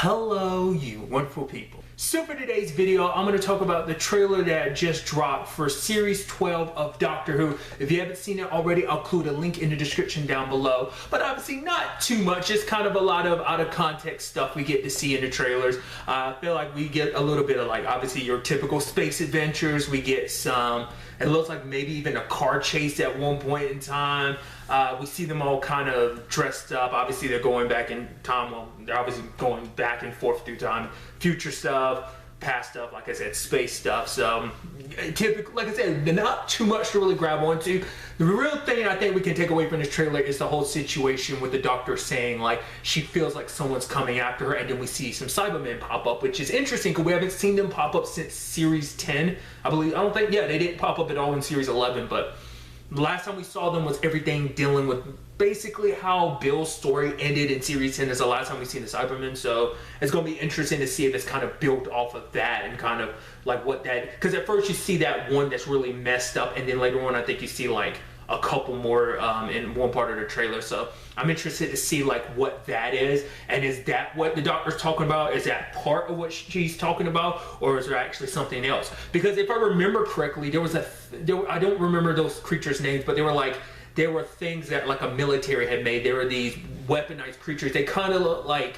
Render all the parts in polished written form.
Hello, you wonderful people. So for today's video, I'm going to talk about the trailer that just dropped for Series 12 of Doctor Who. If you haven't seen it already, I'll include a link in the description down below. But obviously not too much, just kind of a lot of out of context stuff we get to see in the trailers. I feel like we get a little bit of like, obviously your typical space adventures. We get some, it looks like maybe even a car chase at one point in time. We see them all kind of dressed up. Obviously they're going back in time. Well, they're obviously going back and forth through time. Future stuff, past stuff, like I said, space stuff. So typically, like I said, not too much to really grab onto. The real thing I think we can take away from this trailer is the whole situation with the Doctor saying like she feels like someone's coming after her, and then we see some Cybermen pop up, which is interesting because we haven't seen them pop up since Series 10, I believe. I don't think, yeah, they didn't pop up at all in Series 11, but the last time we saw them was everything dealing with basically how Bill's story ended in Series 10 is the last time we've seen the Cybermen. So it's going to be interesting to see if it's kind of built off of that and kind of like what that, because at first you see that one that's really messed up, and then later on I think you see like a couple more in one part of the trailer. So I'm interested to see like what that is, and is that what the Doctor's talking about? Is that part of what she's talking about, or is there actually something else? Because if I remember correctly, there was I don't remember those creatures' names, but there were things that like a military had made. There were these weaponized creatures. They kind of look like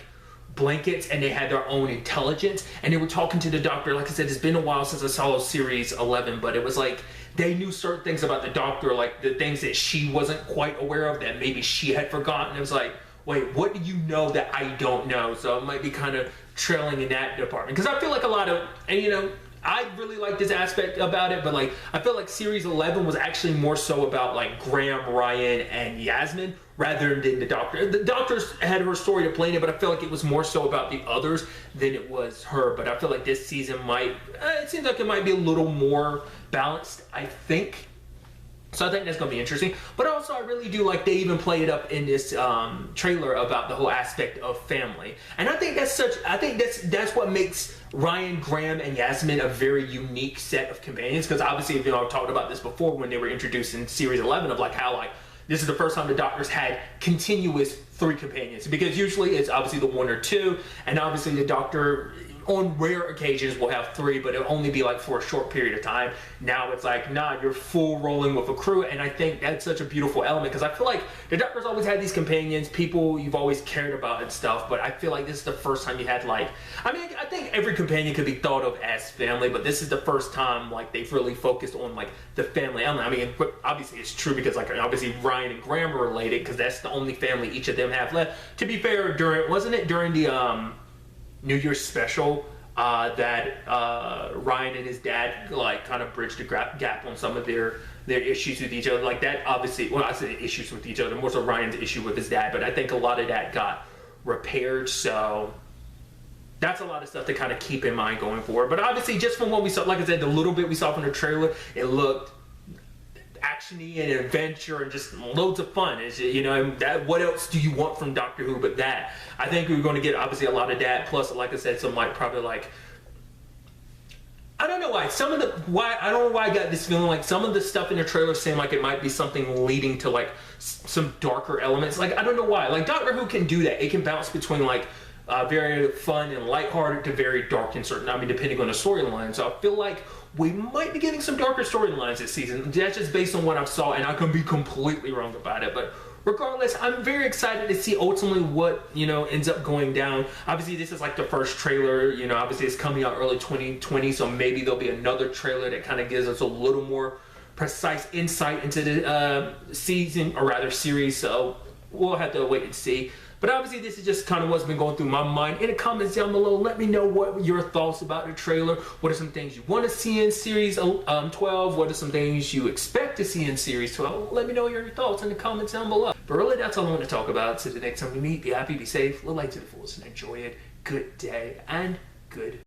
blankets, and they had their own intelligence, and they were talking to the Doctor. Like I said, it's been a while since I saw Series 11, but it was like they knew certain things about the Doctor, like the things that she wasn't quite aware of that maybe she had forgotten. It was like, wait, what do you know that I don't know? So it might be kind of trailing in that department, because I feel like a lot of, and you know, I really like this aspect about it, but like I feel like Series 11 was actually more so about like Graham, Ryan, and Yasmin rather than the Doctor. The Doctor's had her story to play in it, but I feel like it was more so about the others than it was her. But I feel like this season might, it seems like it might be a little more balanced, I think. So I think that's going to be interesting. But also I really do like they even play it up in this trailer about the whole aspect of family. And I think that's what makes Ryan, Graham, and Yasmin a very unique set of companions. Because obviously, you know, I've talked about this before when they were introduced in Series 11 of like how like this is the first time the Doctor's had continuous 3 companions. Because usually it's obviously the 1 or 2, and obviously the Doctor on rare occasions will have 3, but it'll only be like for a short period of time. Now it's like, nah, you're full rolling with a crew, and I think that's such a beautiful element, because I feel like the Doctor's always had these companions, people you've always cared about and stuff, but I feel like this is the first time you had like, I mean, I think every companion could be thought of as family, but this is the first time like they've really focused on like the family element. I mean, obviously it's true because like obviously Ryan and Graham are related because that's the only family each of them have left. To be fair, wasn't it during the New Year's special that Ryan and his dad like kind of bridged the gap on some of their issues with each other, like that obviously, well, I say issues with each other, more so Ryan's issue with his dad, but I think a lot of that got repaired. So that's a lot of stuff to kind of keep in mind going forward. But obviously just from what we saw, like I said, the little bit we saw from the trailer, it looked actiony and adventure and just loads of fun. It's, you know, that, what else do you want from Doctor Who but that? I think we're going to get obviously a lot of that, plus like I said, some like probably like, I don't know why, I don't know why I got this feeling like some of the stuff in the trailer seemed like it might be something leading to like some darker elements. Like I don't know why, like Doctor Who can do that. It can bounce between like very fun and lighthearted to very dark and certain, I mean, depending on the storyline. So I feel like we might be getting some darker storylines this season. That's just based on what I saw, and I can be completely wrong about it. But regardless, I'm very excited to see ultimately what, you know, ends up going down. Obviously, this is like the first trailer. You know, obviously it's coming out early 2020, so maybe there'll be another trailer that kind of gives us a little more precise insight into the season, or rather series. So we'll have to wait and see. But obviously this is just kind of what's been going through my mind. In the comments down below, let me know what your thoughts about the trailer. What are some things you want to see in Series 12? What are some things you expect to see in Series 12? Let me know your thoughts in the comments down below. But really, that's all I want to talk about. So the next time we meet, be happy, be safe, live life to the fullest, and enjoy it. Good day and good